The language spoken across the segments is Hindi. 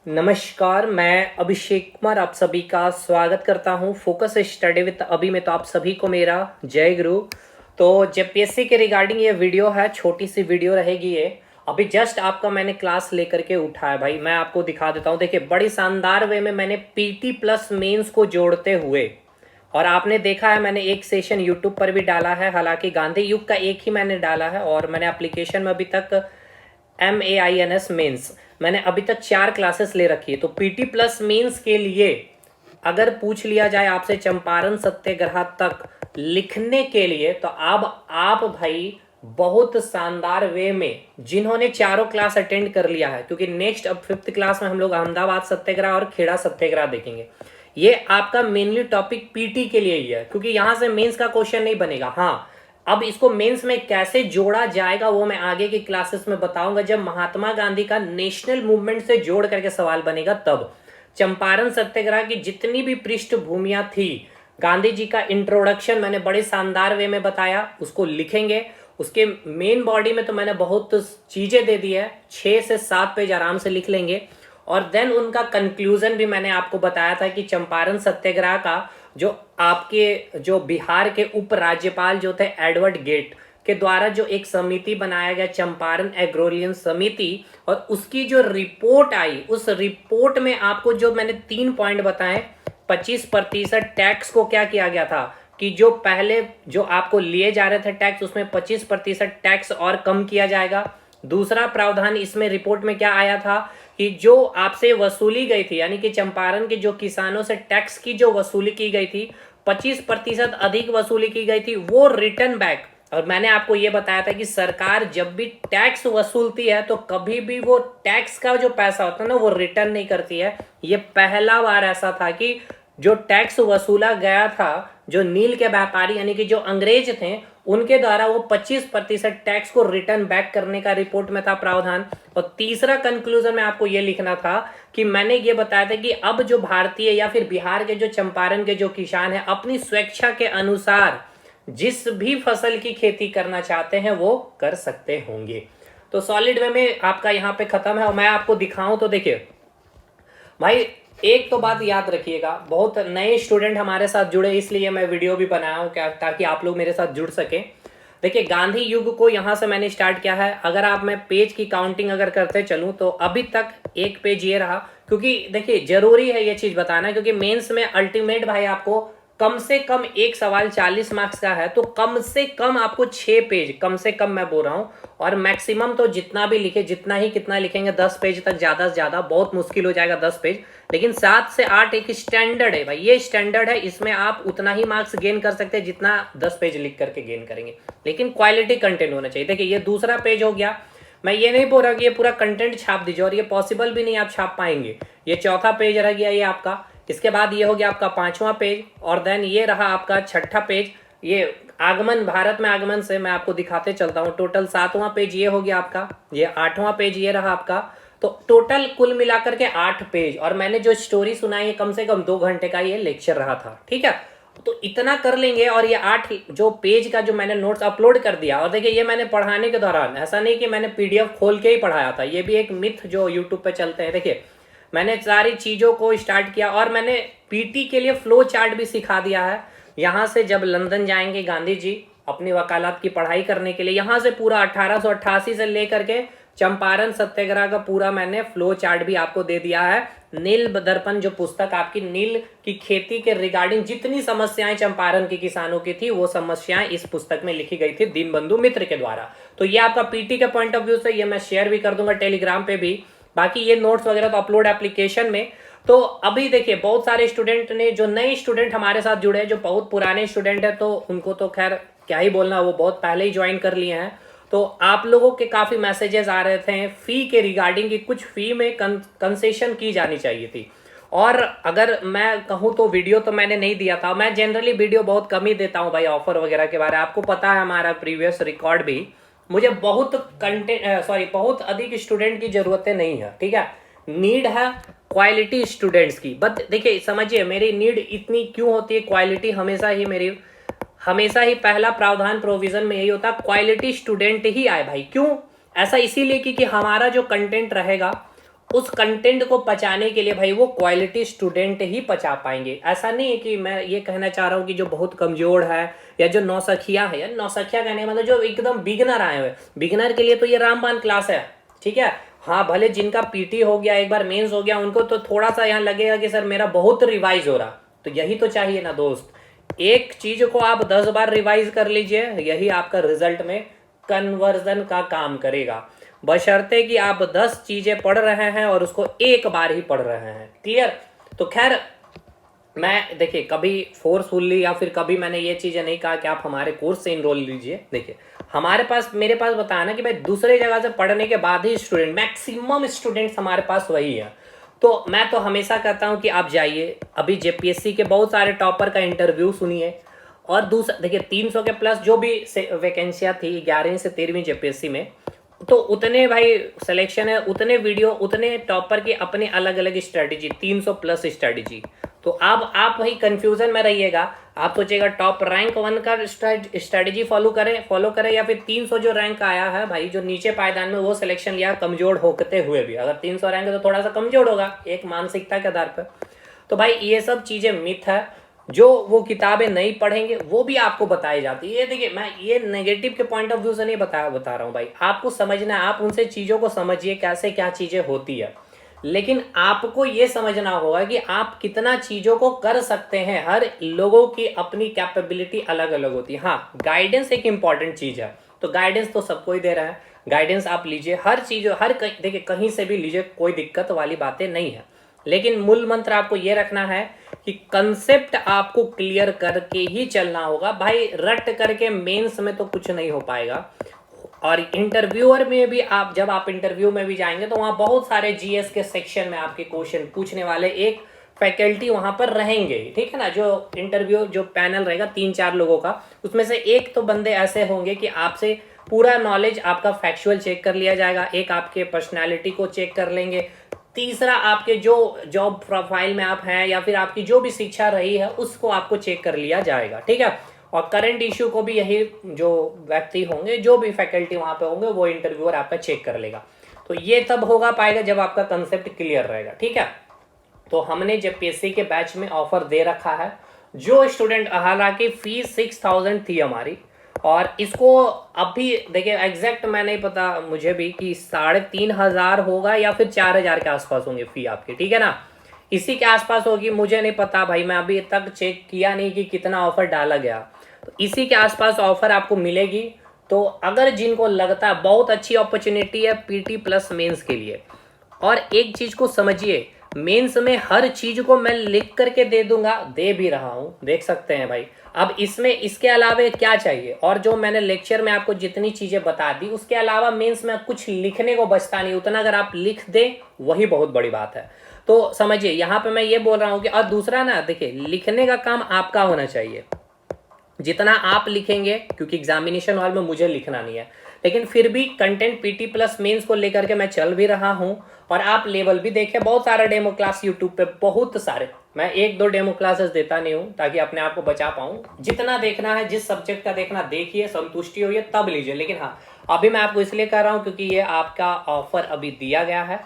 नमस्कार, मैं अभिषेक कुमार आप सभी का स्वागत करता हूं फोकस स्टडी विद अभी में। तो आप सभी को मेरा जय गुरु। तो जेपीएससी के रिगार्डिंग ये वीडियो है, छोटी सी वीडियो रहेगी ये। अभी जस्ट आपका मैंने क्लास लेकर के उठा है भाई, मैं आपको दिखा देता हूं। देखिए बड़ी शानदार वे में मैंने पीटी प्लस मेंस को जोड़ते हुए, और आपने देखा है मैंने एक सेशन यूट्यूब पर भी डाला है, हालांकि गांधी युग का एक ही मैंने डाला है, और मैंने एप्लीकेशन में अभी तक MAINS मेंस मैंने अभी तक 4 क्लासेस ले रखी है। तो पीटी प्लस मेंस के लिए अगर पूछ लिया जाए आपसे चंपारण सत्याग्रह तक लिखने के लिए, तो अब आप भाई बहुत शानदार वे में जिन्होंने चारों क्लास अटेंड कर लिया है, क्योंकि नेक्स्ट अब 5th क्लास में हम लोग अहमदाबाद सत्याग्रह और खेड़ा सत्याग्रह देखेंगे। ये आपका मेनली टॉपिक पीटी के लिए ही है, क्योंकि यहां से मेंस का क्वेश्चन नहीं बनेगा। हाँ, अब इसको मेंस में कैसे जोड़ा जाएगा वो मैं आगे की क्लासेस में बताऊंगा, जब महात्मा गांधी का नेशनल मूवमेंट से जोड़ करके सवाल बनेगा तब। चंपारण सत्याग्रह की जितनी भी पृष्ठभूमियां थी, गांधी जी का इंट्रोडक्शन मैंने बड़े शानदार वे में बताया, उसको लिखेंगे। उसके मेन बॉडी में तो मैंने बहुत चीजें दे दी है, 6 से 7 पेज आराम से लिख लेंगे। और देन उनका कंक्लूजन भी मैंने आपको बताया था कि चंपारण सत्याग्रह का जो आपके जो बिहार के उपराज्यपाल जो थे एडवर्ड गेट के द्वारा जो एक समिति बनाया गया, चंपारण एग्रोलियन समिति, और उसकी जो रिपोर्ट आई, उस रिपोर्ट में आपको जो मैंने 3 पॉइंट बताए, 25% टैक्स को क्या किया गया था कि जो पहले जो आपको लिए जा रहे थे टैक्स, उसमें 25% टैक्स और कम किया जाएगा। दूसरा प्रावधान इसमें रिपोर्ट में क्या आया था कि जो आपसे वसूली गई थी, यानी कि चंपारण के जो किसानों से टैक्स की जो वसूली की गई थी, 25% अधिक वसूली की गई थी, वो रिटर्न बैक। और मैंने आपको यह बताया था कि सरकार जब भी टैक्स वसूलती है तो कभी भी वो टैक्स का जो पैसा होता है ना, वो रिटर्न नहीं करती है। ये पहला बार ऐसा था कि जो टैक्स वसूला गया था, जो नील के व्यापारी यानी कि जो अंग्रेज थे, उनके द्वारा वो 25% टैक्स को रिटर्न बैक करने का रिपोर्ट में था प्रावधान। और तीसरा कंक्लूजन में आपको ये लिखना था कि मैंने ये बताया था कि अब जो भारतीय या फिर बिहार के जो चंपारण के जो किसान हैं, अपनी स्वेच्छा के अनुसार जिस भी फसल की खेती करना चाहते हैं वो कर सकते होंगे। तो सॉलिड वे में आपका यहाँ पे खत्म है। और मैं आपको दिखाऊं तो देखिए भाई, एक तो बात याद रखिएगा, बहुत नए स्टूडेंट हमारे साथ जुड़े, इसलिए मैं वीडियो भी बनाया हूँ क्या, ताकि आप लोग मेरे साथ जुड़ सके। देखिए गांधी युग को यहाँ से मैंने स्टार्ट किया है। अगर आप मैं पेज की काउंटिंग अगर करते चलूँ तो अभी तक एक पेज ये रहा, क्योंकि देखिए जरूरी है ये चीज बताना, क्योंकि मेंस में अल्टीमेट भाई आपको कम से कम एक सवाल 40 मार्क्स का है, तो कम से कम आपको 6 पेज, कम से कम मैं बोल रहा हूँ, और मैक्सिमम तो जितना भी लिखे, जितना ही कितना लिखेंगे 10 पेज तक, ज्यादा से ज्यादा, बहुत मुश्किल हो जाएगा 10 पेज, लेकिन 7 से 8 एक स्टैंडर्ड है भाई, ये स्टैंडर्ड है। इसमें आप उतना ही मार्क्स गेन कर सकते हैं जितना 10 पेज लिख करके गेन करेंगे, लेकिन क्वालिटी कंटेंट होना चाहिए। देखिए ये दूसरा पेज हो गया। मैं ये नहीं बोल रहा कि ये पूरा कंटेंट छाप दीजिए, और ये पॉसिबल भी नहीं आप छाप पाएंगे। ये चौथा पेज रह गया ये आपका। इसके बाद ये हो गया आपका 5वां पेज, और देन ये रहा आपका 6ठा पेज। ये आगमन, भारत में आगमन से मैं आपको दिखाते चलता हूँ। टोटल 7वां पेज ये हो गया आपका। ये 8वां पेज ये रहा आपका। तो टोटल कुल मिलाकर के 8 पेज, और मैंने जो स्टोरी सुनाई है कम से कम 2 घंटे का ये लेक्चर रहा था, ठीक है। तो इतना कर लेंगे, और ये 8 जो पेज का जो मैंने नोट्स अपलोड कर दिया। और देखिए ये मैंने पढ़ाने के दौरान, ऐसा नहीं कि मैंने PDF खोल के ही पढ़ाया था, ये भी एक मिथ जो यूट्यूब पे चलते हैं। देखिए मैंने सारी चीज़ों को स्टार्ट किया, और मैंने पीटी के लिए फ्लो चार्ट भी सिखा दिया है। यहाँ से जब लंदन जाएंगे गांधी जी अपनी वकालत की पढ़ाई करने के लिए, यहाँ से पूरा 1888 से लेकर के चंपारण सत्याग्रह का पूरा मैंने फ्लो चार्ट भी आपको दे दिया है। नील दर्पण जो पुस्तक आपकी नील की खेती के रिगार्डिंग जितनी समस्याएं चंपारण के किसानों की थी, वो समस्याएं इस पुस्तक में लिखी गई थी दीनबंधु मित्र के द्वारा। तो ये आपका पीटी के पॉइंट ऑफ व्यू से, ये मैं शेयर भी कर दूंगा टेलीग्राम पे भी। बाकी ये नोट्स वगैरह तो अपलोड एप्लीकेशन में। तो अभी देखिए बहुत सारे स्टूडेंट ने, जो नए स्टूडेंट हमारे साथ जुड़े हैं, जो बहुत पुराने स्टूडेंट है तो उनको तो खैर क्या ही बोलना, वो बहुत पहले ही ज्वाइन कर लिए हैं। तो आप लोगों के काफ़ी मैसेजेस आ रहे थे फ़ी के रिगार्डिंग की, कुछ फ़ी में कंसेशन की जानी चाहिए थी। और अगर मैं कहूँ तो वीडियो तो मैंने नहीं दिया था, मैं जनरली वीडियो बहुत कम ही देता हूँ भाई ऑफर वगैरह के बारे में। आपको पता है हमारा प्रीवियस रिकॉर्ड भी, मुझे बहुत बहुत अधिक स्टूडेंट की ज़रूरतें नहीं है, ठीक है। नीड है क्वालिटी स्टूडेंट्स की। बट देखिए समझिए मेरी नीड इतनी क्यों होती है, क्वालिटी हमेशा ही पहला प्रावधान प्रोविजन में यही होता है, क्वालिटी स्टूडेंट ही आए भाई। क्यों ऐसा? इसीलिए कि हमारा जो कंटेंट रहेगा उस कंटेंट को पचाने के लिए भाई वो क्वालिटी स्टूडेंट ही पचा पाएंगे। ऐसा नहीं है कि मैं ये कहना चाह रहा हूँ कि जो बहुत कमजोर है या जो नौसखिया है, या नौसखिया कहने मतलब जो एकदम बिगनर आए हुए, बिगनर के लिए तो ये रामबाण क्लास है, ठीक है। हाँ भले जिनका पीटी हो गया, एक बार मेंस हो गया, उनको तो थोड़ा सा यहाँ लगेगा कि सर मेरा बहुत रिवाइज हो रहा, तो यही तो चाहिए ना दोस्त। एक चीज को आप 10 बार रिवाइज कर लीजिए, यही आपका रिजल्ट में कन्वर्जन का काम करेगा, बशर्ते कि आप 10 चीजें पढ़ रहे हैं और उसको एक बार ही पढ़ रहे हैं। क्लियर? तो खैर मैं देखिए कभी फोर्सफुल्ली या फिर कभी मैंने ये चीजें नहीं कहा कि आप हमारे कोर्स से इनरोल लीजिए। देखिए हमारे पास, मेरे पास बताया ना कि भाई दूसरे जगह से पढ़ने के बाद ही स्टूडेंट, मैक्सिमम स्टूडेंट्स हमारे पास वही है। तो मैं तो हमेशा कहता हूं कि आप जाइए, अभी जेपीएससी के बहुत सारे टॉपर का इंटरव्यू सुनिए, और दूसरा देखिए 300 के प्लस जो भी वैकेंसियां थी 11वीं से 13वीं जेपीएससी में, तो उतने भाई सिलेक्शन है, उतने वीडियो, उतने टॉपर की अपनी अलग अलग स्ट्रेटेजी, 300 प्लस स्ट्रेटेजी। तो अब आप वही कंफ्यूजन में रहिएगा, आप सोचिएगा टॉप रैंक 1 का स्ट्रेटेजी फॉलो करें या फिर 300 जो रैंक आया है भाई, जो नीचे पायदान में वो सिलेक्शन लिया कमजोर होते हुए भी। अगर 300 रैंक है तो थोड़ा सा कमजोर होगा एक मानसिकता के आधार पर। तो भाई ये सब चीजें मिथ है, जो वो किताबें नहीं पढ़ेंगे वो भी आपको बताई जाती है। ये देखिए मैं ये नेगेटिव के पॉइंट ऑफ व्यू से नहीं बता रहा हूँ भाई, आपको समझना है, आप उनसे चीजों को समझिए कैसे क्या चीजें होती है, लेकिन आपको ये समझना होगा कि आप कितना चीजों को कर सकते हैं। हर लोगों की अपनी कैपेबिलिटी अलग अलग होती है। हाँ गाइडेंस एक इंपॉर्टेंट चीज है, तो गाइडेंस तो सबको ही दे रहा है, गाइडेंस आप लीजिए, हर चीज देखिए कहीं से भी लीजिए, कोई दिक्कत वाली बातें नहीं है, लेकिन मूल मंत्र आपको ये रखना है कि कंसेप्ट आपको क्लियर करके ही चलना होगा भाई, रट करके मेंस में तो कुछ नहीं हो पाएगा। और इंटरव्यूअर में भी आप, जब आप इंटरव्यू में भी जाएंगे तो वहाँ बहुत सारे जीएस के सेक्शन में आपके क्वेश्चन पूछने वाले एक फैकल्टी वहाँ पर रहेंगे, ठीक है ना। जो इंटरव्यू जो पैनल रहेगा 3-4 लोगों का, उसमें से एक तो बंदे ऐसे होंगे कि आपसे पूरा नॉलेज आपका फैक्चुअल चेक कर लिया जाएगा, एक आपके पर्सनैलिटी को चेक कर लेंगे, तीसरा आपके जो जॉब प्रोफाइल में आप हैं या फिर आपकी जो भी शिक्षा रही है उसको आपको चेक कर लिया जाएगा, ठीक है। और करंट इश्यू को भी यही जो व्यक्ति होंगे, जो भी फैकल्टी वहां पे होंगे, वो इंटरव्यूअर आपका चेक कर लेगा। तो ये तब होगा पाएगा जब आपका कंसेप्ट क्लियर रहेगा, ठीक है। तो हमने जब पीएससी के बैच में ऑफर दे रखा है, जो स्टूडेंट, हालांकि फीस 6000 थी हमारी, और इसको अभी देखिए एग्जैक्ट मैं नहीं पता मुझे भी कि 3500 होगा या फिर 4000 के आसपास होंगे फी आपकी, ठीक है ना, इसी के आसपास होगी, मुझे नहीं पता भाई, मैं अभी तक चेक किया नहीं कि कितना ऑफर डाला गया, तो इसी के आसपास ऑफर आपको मिलेगी। तो अगर जिनको लगता है बहुत अच्छी अपॉर्चुनिटी है पीटी प्लस मेंस के लिए, और एक चीज को समझिए, मेंस में हर चीज को मैं लिख करके दे दूंगा, दे भी रहा हूं, देख सकते हैं भाई। अब इसमें इसके अलावा क्या चाहिए, और जो मैंने लेक्चर में आपको जितनी चीजें बता दी उसके अलावा मेंस में कुछ लिखने को बचता नहीं, उतना अगर आप लिख दें वही बहुत बड़ी बात है। तो समझिए यहाँ पे मैं ये बोल रहा हूँ कि, और दूसरा ना देखिए, लिखने का काम आपका होना चाहिए, जितना आप लिखेंगे, क्योंकि एग्जामिनेशन हॉल में मुझे लिखना नहीं है, लेकिन फिर भी कंटेंट पीटी प्लस मेंस को लेकर के मैं चल भी रहा हूं। और आप लेवल भी देखें, बहुत सारा डेमो क्लास यूट्यूब पे, बहुत सारे, मैं 1-2 डेमो क्लासेस देता नहीं हूं ताकि अपने आप को बचा पाऊं। जितना देखना है, जिस सब्जेक्ट का देखना देखिए, संतुष्टि होइए तब लीजिए। लेकिन हाँ अभी मैं आपको इसलिए कह रहा हूं क्योंकि ये आपका ऑफर अभी दिया गया है,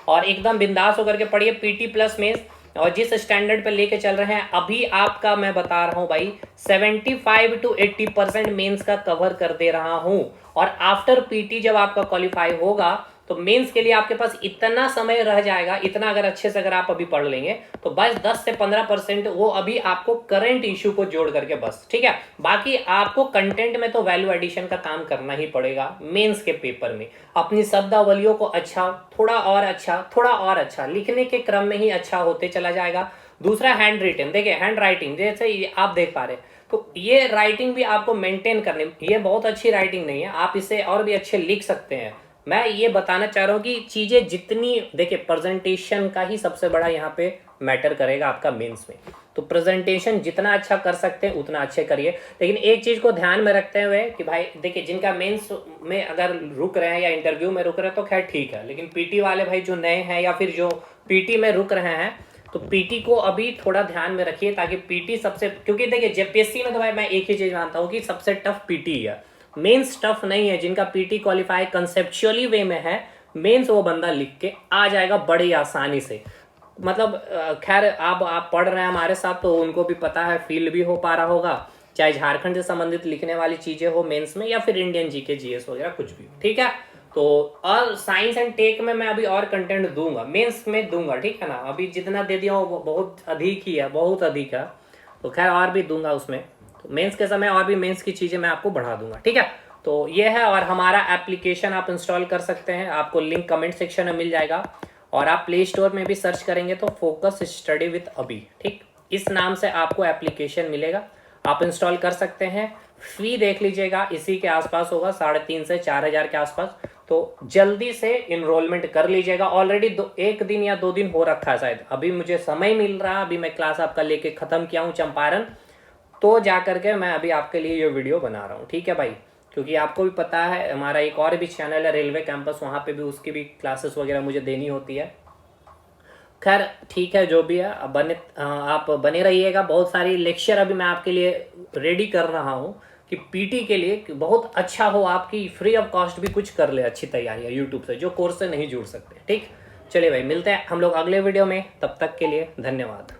और एकदम बिंदास होकर के पढ़िए पीटी प्लस मेंस, और जिस स्टैंडर्ड पे लेके चल रहे हैं अभी आपका, मैं बता रहा हूं भाई 75 to 80% मेंस का कवर कर दे रहा हूं। और आफ्टर पीटी जब आपका क्वालिफाई होगा तो मेंस के लिए आपके पास इतना समय रह जाएगा, इतना अगर अच्छे से अगर आप अभी पढ़ लेंगे तो बस 10 से 15% वो अभी आपको करंट इश्यू को जोड़ करके बस, ठीक है। बाकी आपको कंटेंट में तो वैल्यू एडिशन का काम करना ही पड़ेगा मेंस के पेपर में, अपनी शब्दावलियों को अच्छा, थोड़ा और अच्छा, थोड़ा और अच्छा, लिखने के क्रम में ही अच्छा होते चला जाएगा। दूसरा हैंड रिटन, देखिए हैंड राइटिंग जैसे आप देख पा रहे, तो ये राइटिंग भी आपको मेंटेन करने, ये बहुत अच्छी राइटिंग नहीं है, आप इसे और भी अच्छे लिख सकते हैं। मैं ये बताना चाह रहा हूँ कि चीजें जितनी, देखिए प्रेजेंटेशन का ही सबसे बड़ा यहाँ पे मैटर करेगा आपका मेंस में, तो प्रेजेंटेशन जितना अच्छा कर सकते हैं उतना अच्छे करिए। लेकिन एक चीज को ध्यान में रखते हुए कि भाई देखिए, जिनका मेंस में अगर रुक रहे हैं या इंटरव्यू में रुक रहे हैं तो खैर ठीक है, लेकिन पीटी वाले भाई जो नए हैं या फिर जो पीटी में रुक रहे हैं, तो पीटी को अभी थोड़ा ध्यान में रखिए, ताकि पीटी सबसे, क्योंकि देखिए जेपीएससी में तो भाई मैं एक ही चीज मानता हूँ कि सबसे टफ पीटी है, मेंस टफ नहीं है। जिनका पीटी क्वालिफाई कंसेप्चुअली वे में है, मेंस वो बंदा लिख के आ जाएगा बड़ी आसानी से। मतलब खैर आप पढ़ रहे हैं हमारे साथ तो उनको भी पता है, फील भी हो पा रहा होगा, चाहे झारखंड से संबंधित लिखने वाली चीज़ें हो मेंस में या फिर इंडियन जीके जीएस वगैरह कुछ भी हो, ठीक है। तो और साइंस एंड टेक में मैं अभी और कंटेंट दूंगा, मेंस में दूंगा, ठीक है ना। अभी जितना दे दिया वो बहुत अधिक ही है, बहुत अधिक है, तो खैर और भी दूंगा उसमें। तो मेंस के समय और भी मेंस की चीज़ें मैं आपको बढ़ा दूंगा, ठीक है। तो ये है, और हमारा एप्लीकेशन आप इंस्टॉल कर सकते हैं, आपको लिंक कमेंट सेक्शन में मिल जाएगा, और आप प्ले स्टोर में भी सर्च करेंगे तो फोकस स्टडी विथ अभी, ठीक, इस नाम से आपको एप्लीकेशन मिलेगा, आप इंस्टॉल कर सकते हैं। फी देख लीजिएगा इसी के आसपास होगा, 3,500 से 4,000 के आसपास। तो जल्दी से इनरोलमेंट कर लीजिएगा। ऑलरेडी 1 दिन या 2 दिन हो रखा है शायद, अभी मुझे समय मिल रहा है, अभी मैं क्लास आपका लेके ख़त्म किया हूँ चंपारण, तो जा करके मैं अभी आपके लिए ये वीडियो बना रहा हूँ, ठीक है भाई। क्योंकि आपको भी पता है हमारा एक और भी चैनल है रेलवे कैंपस, वहाँ पे भी उसकी भी क्लासेस वगैरह मुझे देनी होती है। खैर ठीक है, जो भी है आप बने रहिएगा। बहुत सारी लेक्चर अभी मैं आपके लिए रेडी कर रहा हूँ कि पीटी के लिए बहुत अच्छा हो, आपकी फ्री ऑफ कॉस्ट भी कुछ कर ले अच्छी तैयारी है यूट्यूब से, जो कोर्स से नहीं जुड़ सकते, ठीक। चलिए भाई, मिलते हैं हम लोग अगले वीडियो में, तब तक के लिए धन्यवाद।